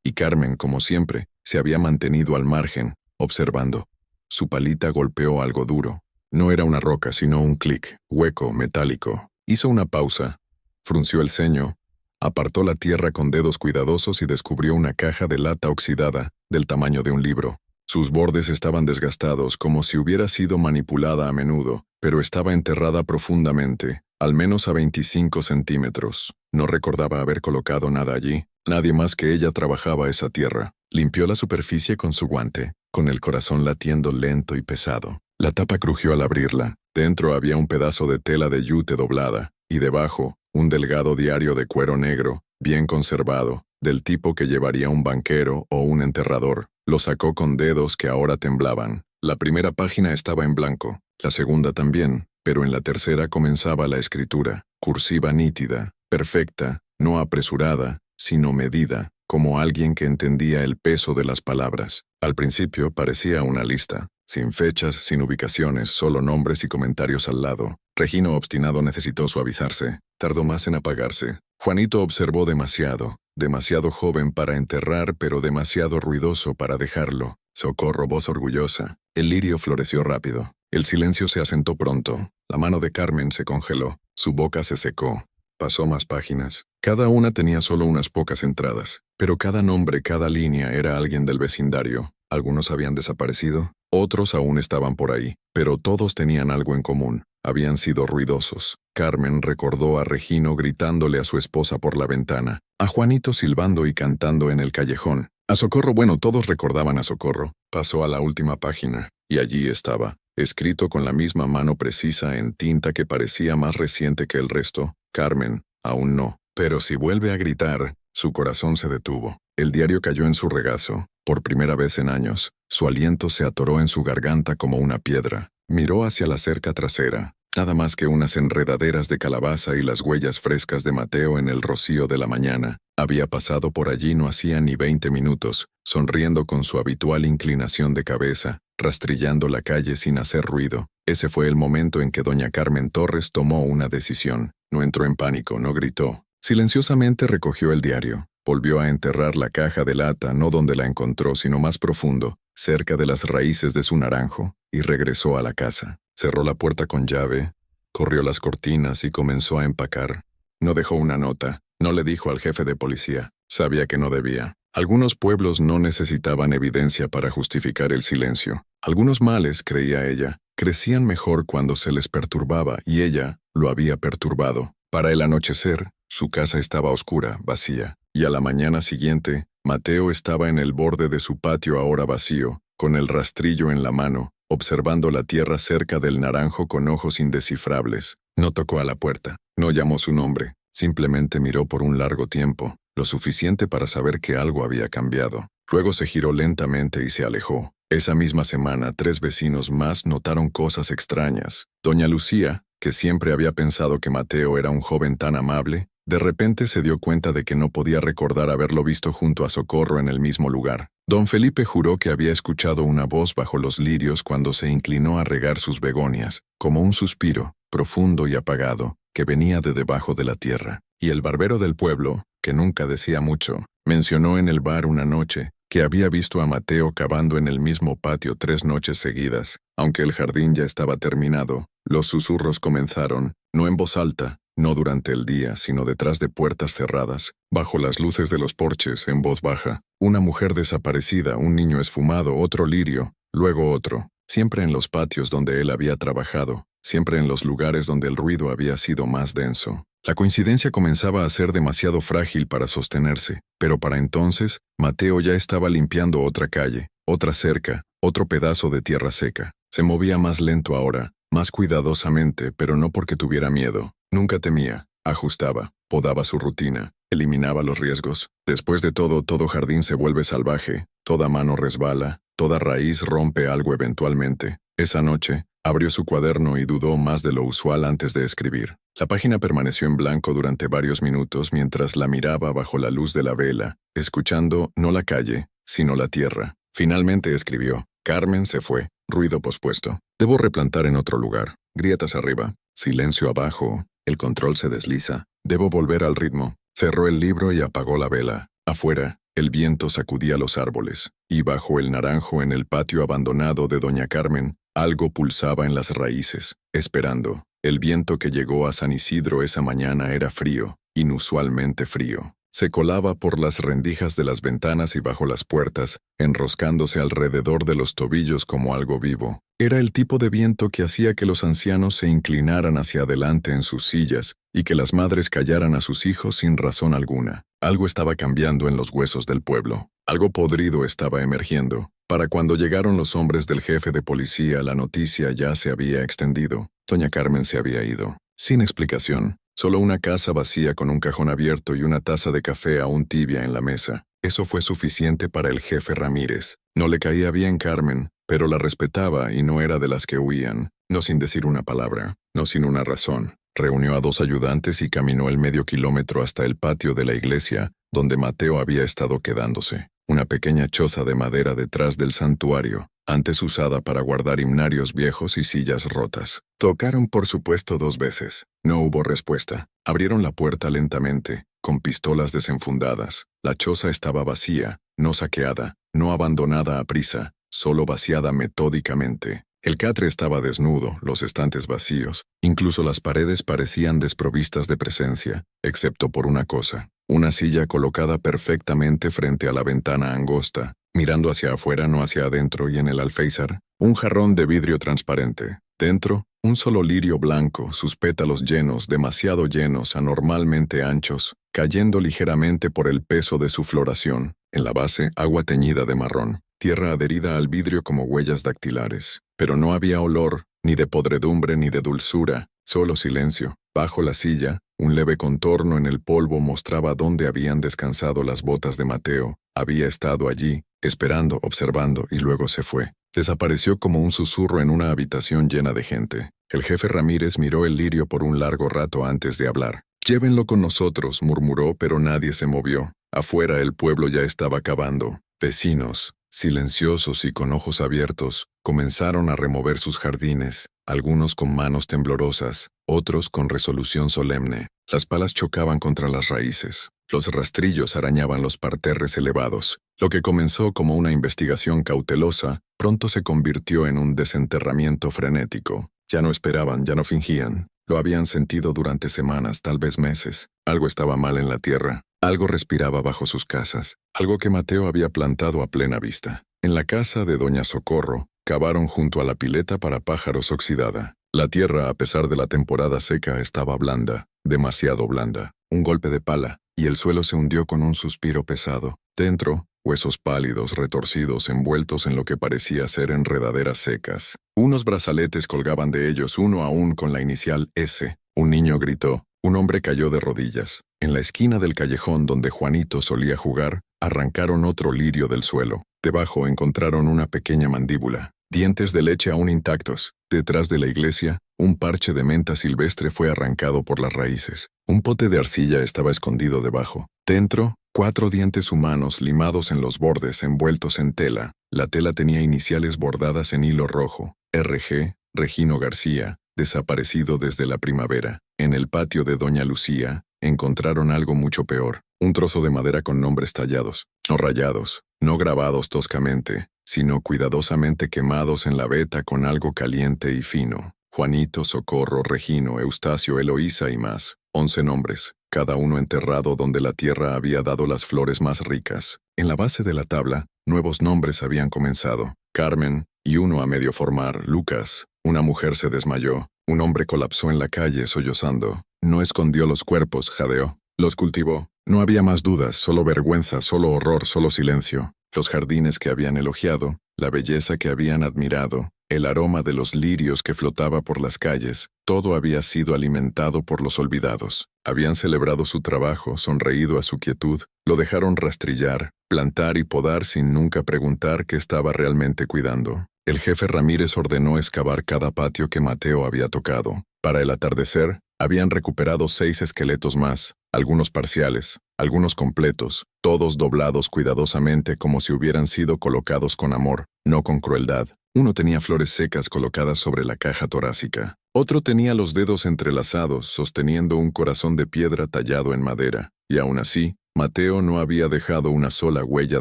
y Carmen, como siempre, se había mantenido al margen, observando. Su palita golpeó algo duro. No era una roca, sino un clic, hueco, metálico. Hizo una pausa, frunció el ceño, apartó la tierra con dedos cuidadosos y descubrió una caja de lata oxidada, del tamaño de un libro. Sus bordes estaban desgastados, como si hubiera sido manipulada a menudo, pero estaba enterrada profundamente, al menos a 25 centímetros. No recordaba haber colocado nada allí. Nadie más que ella trabajaba esa tierra. Limpió la superficie con su guante, con el corazón latiendo lento y pesado. La tapa crujió al abrirla. Dentro había un pedazo de tela de yute doblada, y debajo, un delgado diario de cuero negro, bien conservado, del tipo que llevaría un banquero o un enterrador. Lo sacó con dedos que ahora temblaban. La primera página estaba en blanco, la segunda también, pero en la tercera comenzaba la escritura, cursiva nítida, perfecta, no apresurada, sino medida, como alguien que entendía el peso de las palabras. Al principio parecía una lista, sin fechas, sin ubicaciones, solo nombres y comentarios al lado. Regino obstinado necesitó suavizarse, tardó más en apagarse. Juanito observó demasiado joven para enterrar, pero demasiado ruidoso para dejarlo. Socorro, voz orgullosa. El lirio floreció rápido. El silencio se asentó pronto. La mano de Carmen se congeló. Su boca se secó. Pasó más páginas. Cada una tenía solo unas pocas entradas, pero cada nombre, cada línea era alguien del vecindario. Algunos habían desaparecido, otros aún estaban por ahí, pero todos tenían algo en común. Habían sido ruidosos. Carmen recordó a Regino gritándole a su esposa por la ventana, a Juanito silbando y cantando en el callejón. A Socorro, bueno, todos recordaban a Socorro. Pasó a la última página, y allí estaba, escrito con la misma mano precisa en tinta que parecía más reciente que el resto. Carmen, aún no. Pero si vuelve a gritar, su corazón se detuvo. El diario cayó en su regazo. Por primera vez en años, su aliento se atoró en su garganta como una piedra. Miró hacia la cerca trasera. Nada más que unas enredaderas de calabaza y las huellas frescas de Mateo en el rocío de la mañana. Había pasado por allí no hacía ni 20 minutos, sonriendo con su habitual inclinación de cabeza, rastrillando la calle sin hacer ruido. Ese fue el momento en que doña Carmen Torres tomó una decisión. No entró en pánico, no gritó. Silenciosamente recogió el diario. Volvió a enterrar la caja de lata, no donde la encontró, sino más profundo, cerca de las raíces de su naranjo, y regresó a la casa. Cerró la puerta con llave, corrió las cortinas y comenzó a empacar. No dejó una nota, no le dijo al jefe de policía. Sabía que no debía. Algunos pueblos no necesitaban evidencia para justificar el silencio. Algunos males, creía ella, crecían mejor cuando se les perturbaba y ella lo había perturbado. Para el anochecer, su casa estaba oscura, vacía, y a la mañana siguiente, Mateo estaba en el borde de su patio ahora vacío, con el rastrillo en la mano, observando la tierra cerca del naranjo con ojos indescifrables. No tocó a la puerta, no llamó su nombre, simplemente miró por un largo tiempo, lo suficiente para saber que algo había cambiado. Luego se giró lentamente y se alejó. Esa misma semana, 3 vecinos más notaron cosas extrañas. Doña Lucía, que siempre había pensado que Mateo era un joven tan amable, de repente se dio cuenta de que no podía recordar haberlo visto junto a Socorro en el mismo lugar. Don Felipe juró que había escuchado una voz bajo los lirios cuando se inclinó a regar sus begonias, como un suspiro, profundo y apagado, que venía de debajo de la tierra. Y el barbero del pueblo, que nunca decía mucho, mencionó en el bar una noche que había visto a Mateo cavando en el mismo patio 3 noches seguidas. Aunque el jardín ya estaba terminado, los susurros comenzaron, no en voz alta, no durante el día, sino detrás de puertas cerradas, bajo las luces de los porches, en voz baja. Una mujer desaparecida, un niño esfumado, otro lirio, luego otro, siempre en los patios donde él había trabajado, siempre en los lugares donde el ruido había sido más denso. La coincidencia comenzaba a ser demasiado frágil para sostenerse, pero para entonces, Mateo ya estaba limpiando otra calle, otra cerca, otro pedazo de tierra seca. Se movía más lento ahora, más cuidadosamente, pero no porque tuviera miedo. Nunca temía, ajustaba, podaba su rutina, eliminaba los riesgos. Después de todo jardín se vuelve salvaje, toda mano resbala, toda raíz rompe algo eventualmente. Esa noche, abrió su cuaderno y dudó más de lo usual antes de escribir. La página permaneció en blanco durante varios minutos mientras la miraba bajo la luz de la vela, escuchando no la calle, sino la tierra. Finalmente escribió: Carmen se fue, ruido pospuesto. Debo replantar en otro lugar. Grietas arriba, silencio abajo, el control se desliza. Debo volver al ritmo. Cerró el libro y apagó la vela. Afuera, el viento sacudía los árboles, y bajo el naranjo en el patio abandonado de doña Carmen, algo pulsaba en las raíces, esperando. El viento que llegó a San Isidro esa mañana era frío, inusualmente frío. Se colaba por las rendijas de las ventanas y bajo las puertas, enroscándose alrededor de los tobillos como algo vivo. Era el tipo de viento que hacía que los ancianos se inclinaran hacia adelante en sus sillas y que las madres callaran a sus hijos sin razón alguna. Algo estaba cambiando en los huesos del pueblo. Algo podrido estaba emergiendo. Para cuando llegaron los hombres del jefe de policía, la noticia ya se había extendido. Doña Carmen se había ido. Sin explicación. Solo una casa vacía con un cajón abierto y una taza de café aún tibia en la mesa. Eso fue suficiente para el jefe Ramírez. No le caía bien Carmen, pero la respetaba y no era de las que huían. No sin decir una palabra, no sin una razón. Reunió a 2 ayudantes y caminó el medio kilómetro hasta el patio de la iglesia, donde Mateo había estado quedándose. Una pequeña choza de madera detrás del santuario, antes usada para guardar himnarios viejos y sillas rotas. Tocaron por supuesto 2 veces. No hubo respuesta. Abrieron la puerta lentamente, con pistolas desenfundadas. La choza estaba vacía, no saqueada, no abandonada a prisa, solo vaciada metódicamente. El catre estaba desnudo, los estantes vacíos, incluso las paredes parecían desprovistas de presencia, excepto por una cosa: una silla colocada perfectamente frente a la ventana angosta, mirando hacia afuera no hacia adentro, y en el alféizar, un jarrón de vidrio transparente. Dentro, un solo lirio blanco, sus pétalos llenos, demasiado llenos, anormalmente anchos, cayendo ligeramente por el peso de su floración. En la base, agua teñida de marrón, tierra adherida al vidrio como huellas dactilares. Pero no había olor, ni de podredumbre ni de dulzura, solo silencio. Bajo la silla, un leve contorno en el polvo mostraba dónde habían descansado las botas de Mateo. Había estado allí, esperando, observando, y luego se fue. Desapareció como un susurro en una habitación llena de gente. El jefe Ramírez miró el lirio por un largo rato antes de hablar. «Llévenlo con nosotros», murmuró, pero nadie se movió. Afuera el pueblo ya estaba cavando. Vecinos, silenciosos y con ojos abiertos, comenzaron a remover sus jardines, algunos con manos temblorosas, otros con resolución solemne. Las palas chocaban contra las raíces. Los rastrillos arañaban los parterres elevados. Lo que comenzó como una investigación cautelosa, pronto se convirtió en un desenterramiento frenético. Ya no esperaban, ya no fingían. Lo habían sentido durante semanas, tal vez meses. Algo estaba mal en la tierra. Algo respiraba bajo sus casas. Algo que Mateo había plantado a plena vista. En la casa de doña Socorro, cavaron junto a la pileta para pájaros oxidada. La tierra, a pesar de la temporada seca, estaba blanda, demasiado blanda. Un golpe de pala, y el suelo se hundió con un suspiro pesado. Dentro, huesos pálidos, retorcidos, envueltos en lo que parecía ser enredaderas secas. Unos brazaletes colgaban de ellos, uno aún con la inicial S. Un niño gritó. Un hombre cayó de rodillas. En la esquina del callejón donde Juanito solía jugar, arrancaron otro lirio del suelo. Debajo encontraron una pequeña mandíbula. Dientes de leche aún intactos. Detrás de la iglesia, un parche de menta silvestre fue arrancado por las raíces. Un pote de arcilla estaba escondido debajo. Dentro, 4 dientes humanos limados en los bordes, envueltos en tela. La tela tenía iniciales bordadas en hilo rojo. RG, Regino García, desaparecido desde la primavera. En el patio de Doña Lucía, encontraron algo mucho peor. Un trozo de madera con nombres tallados, no rayados, no grabados toscamente, sino cuidadosamente quemados en la veta con algo caliente y fino. Juanito, Socorro, Regino, Eustacio, Eloísa y más. 11 nombres, cada uno enterrado donde la tierra había dado las flores más ricas. En la base de la tabla, nuevos nombres habían comenzado. Carmen, y uno a medio formar, Lucas. Una mujer se desmayó. Un hombre colapsó en la calle, sollozando. No escondió los cuerpos, jadeó. Los cultivó. No había más dudas, solo vergüenza, solo horror, solo silencio. Los jardines que habían elogiado, la belleza que habían admirado, el aroma de los lirios que flotaba por las calles, todo había sido alimentado por los olvidados. Habían celebrado su trabajo, sonreído a su quietud, lo dejaron rastrillar, plantar y podar sin nunca preguntar qué estaba realmente cuidando. El jefe Ramírez ordenó excavar cada patio que Mateo había tocado. Para el atardecer, habían recuperado 6 esqueletos más, algunos parciales, algunos completos, todos doblados cuidadosamente como si hubieran sido colocados con amor, no con crueldad. Uno tenía flores secas colocadas sobre la caja torácica. Otro tenía los dedos entrelazados, sosteniendo un corazón de piedra tallado en madera. Y aún así, Mateo no había dejado una sola huella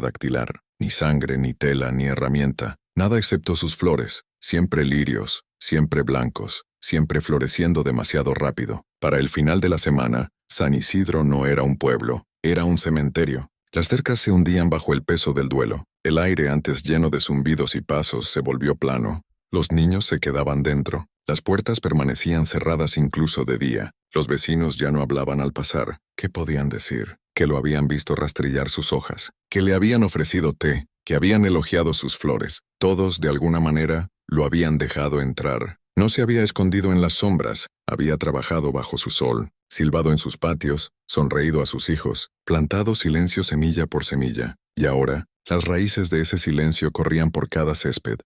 dactilar, ni sangre, ni tela, ni herramienta. Nada excepto sus flores, siempre lirios, siempre blancos, siempre floreciendo demasiado rápido. Para el final de la semana, San Isidro no era un pueblo, era un cementerio. Las cercas se hundían bajo el peso del duelo. El aire, antes lleno de zumbidos y pasos, se volvió plano. Los niños se quedaban dentro. Las puertas permanecían cerradas incluso de día. Los vecinos ya no hablaban al pasar. ¿Qué podían decir? Que lo habían visto rastrillar sus hojas, que le habían ofrecido té, que habían elogiado sus flores. Todos, de alguna manera, lo habían dejado entrar. No se había escondido en las sombras, había trabajado bajo su sol, silbado en sus patios, sonreído a sus hijos, plantado silencio semilla por semilla. Y ahora, las raíces de ese silencio corrían por cada césped,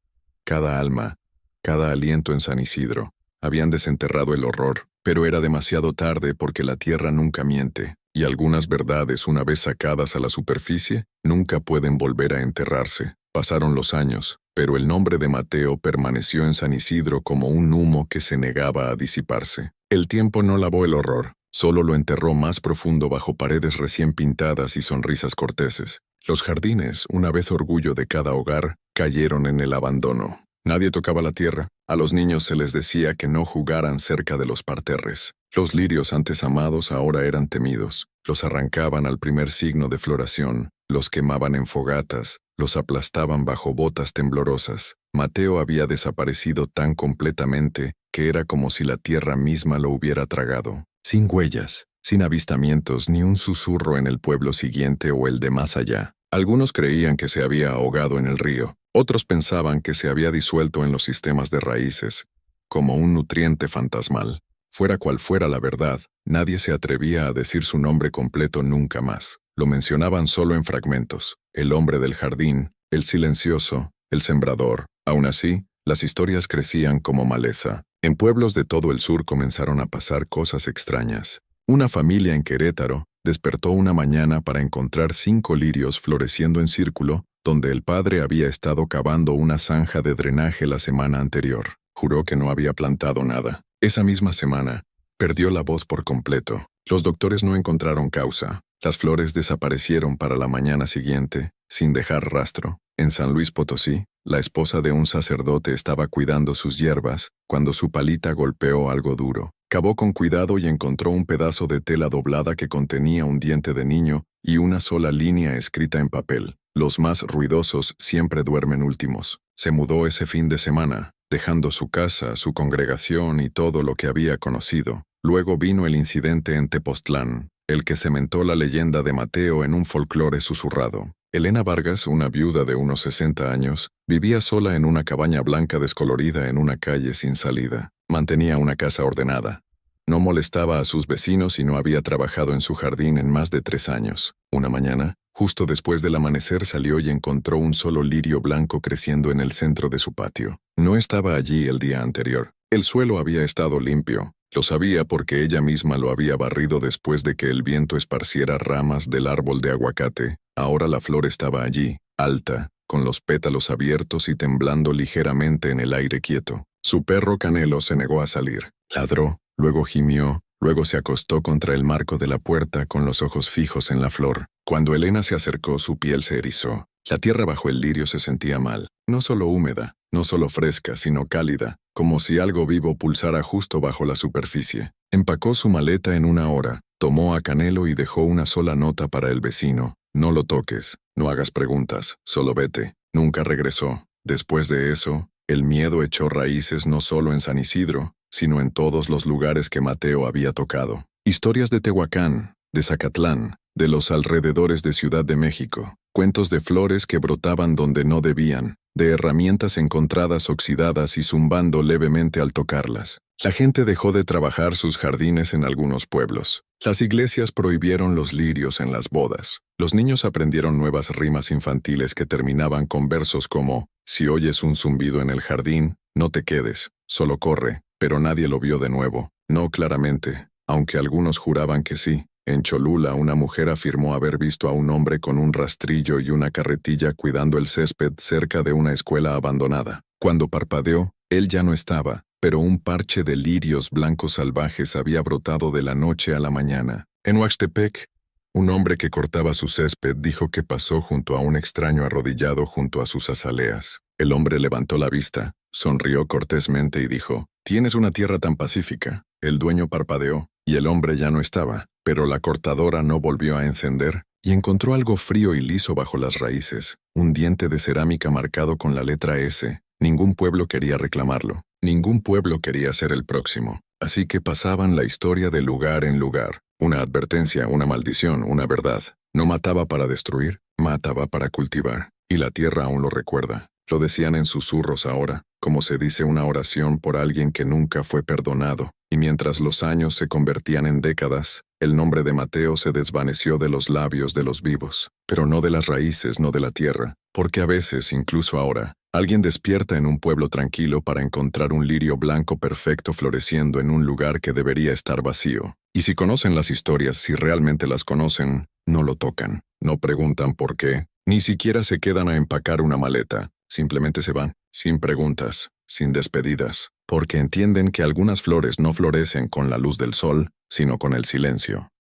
cada alma, cada aliento en San Isidro. Habían desenterrado el horror, pero era demasiado tarde porque la tierra nunca miente, y algunas verdades, una vez sacadas a la superficie, nunca pueden volver a enterrarse. Pasaron los años, pero el nombre de Mateo permaneció en San Isidro como un humo que se negaba a disiparse. El tiempo no lavó el horror, solo lo enterró más profundo bajo paredes recién pintadas y sonrisas corteses. Los jardines, una vez orgullo de cada hogar, cayeron en el abandono. Nadie tocaba la tierra. A los niños se les decía que no jugaran cerca de los parterres. Los lirios antes amados ahora eran temidos. Los arrancaban al primer signo de floración, los quemaban en fogatas, los aplastaban bajo botas temblorosas. Mateo había desaparecido tan completamente que era como si la tierra misma lo hubiera tragado. Sin huellas, sin avistamientos, ni un susurro en el pueblo siguiente o el de más allá. Algunos creían que se había ahogado en el río. Otros pensaban que se había disuelto en los sistemas de raíces, como un nutriente fantasmal. Fuera cual fuera la verdad, nadie se atrevía a decir su nombre completo nunca más. Lo mencionaban solo en fragmentos. El hombre del jardín, el silencioso, el sembrador. Aún así, las historias crecían como maleza. En pueblos de todo el sur comenzaron a pasar cosas extrañas. Una familia en Querétaro despertó una mañana para encontrar 5 lirios floreciendo en círculo, donde el padre había estado cavando una zanja de drenaje la semana anterior. Juró que no había plantado nada. Esa misma semana, perdió la voz por completo. Los doctores no encontraron causa. Las flores desaparecieron para la mañana siguiente, sin dejar rastro. En San Luis Potosí, la esposa de un sacerdote estaba cuidando sus hierbas, cuando su palita golpeó algo duro. Cavó con cuidado y encontró un pedazo de tela doblada que contenía un diente de niño y una sola línea escrita en papel. Los más ruidosos siempre duermen últimos. Se mudó ese fin de semana, dejando su casa, su congregación y todo lo que había conocido. Luego vino el incidente en Tepoztlán, el que cementó la leyenda de Mateo en un folclore susurrado. Elena Vargas, una viuda de unos 60 años, vivía sola en una cabaña blanca descolorida en una calle sin salida. Mantenía una casa ordenada. No molestaba a sus vecinos y no había trabajado en su jardín en más de 3 años. Una mañana, justo después del amanecer, salió y encontró un solo lirio blanco creciendo en el centro de su patio. No estaba allí el día anterior. El suelo había estado limpio. Lo sabía porque ella misma lo había barrido después de que el viento esparciera ramas del árbol de aguacate. Ahora la flor estaba allí, alta, con los pétalos abiertos y temblando ligeramente en el aire quieto. Su perro Canelo se negó a salir. Ladró, luego gimió, luego se acostó contra el marco de la puerta con los ojos fijos en la flor. Cuando Elena se acercó, su piel se erizó. La tierra bajo el lirio se sentía mal, no solo húmeda, no solo fresca, sino cálida, como si algo vivo pulsara justo bajo la superficie. Empacó su maleta en 1 hora, tomó a Canelo y dejó una sola nota para el vecino. No lo toques, no hagas preguntas, solo vete. Nunca regresó. Después de eso, el miedo echó raíces no solo en San Isidro, sino en todos los lugares que Mateo había tocado. Historias de Tehuacán, de Zacatlán, de los alrededores de Ciudad de México. Cuentos de flores que brotaban donde no debían, de herramientas encontradas oxidadas y zumbando levemente al tocarlas. La gente dejó de trabajar sus jardines en algunos pueblos. Las iglesias prohibieron los lirios en las bodas. Los niños aprendieron nuevas rimas infantiles que terminaban con versos como: si oyes un zumbido en el jardín, no te quedes, solo corre. Pero nadie lo vio de nuevo. No claramente, aunque algunos juraban que sí. En Cholula, una mujer afirmó haber visto a un hombre con un rastrillo y una carretilla cuidando el césped cerca de una escuela abandonada. Cuando parpadeó, él ya no estaba, pero un parche de lirios blancos salvajes había brotado de la noche a la mañana. En Huaxtepec, un hombre que cortaba su césped dijo que pasó junto a un extraño arrodillado junto a sus azaleas. El hombre levantó la vista, sonrió cortésmente y dijo: «Tienes una tierra tan pacífica». El dueño parpadeó, y el hombre ya no estaba, pero la cortadora no volvió a encender, y encontró algo frío y liso bajo las raíces, un diente de cerámica marcado con la letra S. Ningún pueblo quería reclamarlo, ningún pueblo quería ser el próximo, así que pasaban la historia de lugar en lugar, una advertencia, una maldición, una verdad. No mataba para destruir, mataba para cultivar, y la tierra aún lo recuerda. Lo decían en susurros ahora, como se dice una oración por alguien que nunca fue perdonado, y mientras los años se convertían en décadas, el nombre de Mateo se desvaneció de los labios de los vivos, pero no de las raíces, no de la tierra, porque a veces, incluso ahora, alguien despierta en un pueblo tranquilo para encontrar un lirio blanco perfecto floreciendo en un lugar que debería estar vacío. Y si conocen las historias, si realmente las conocen, no lo tocan, no preguntan por qué, ni siquiera se quedan a empacar una maleta. Simplemente se van, sin preguntas, sin despedidas, porque entienden que algunas flores no florecen con la luz del sol, sino con el silencio.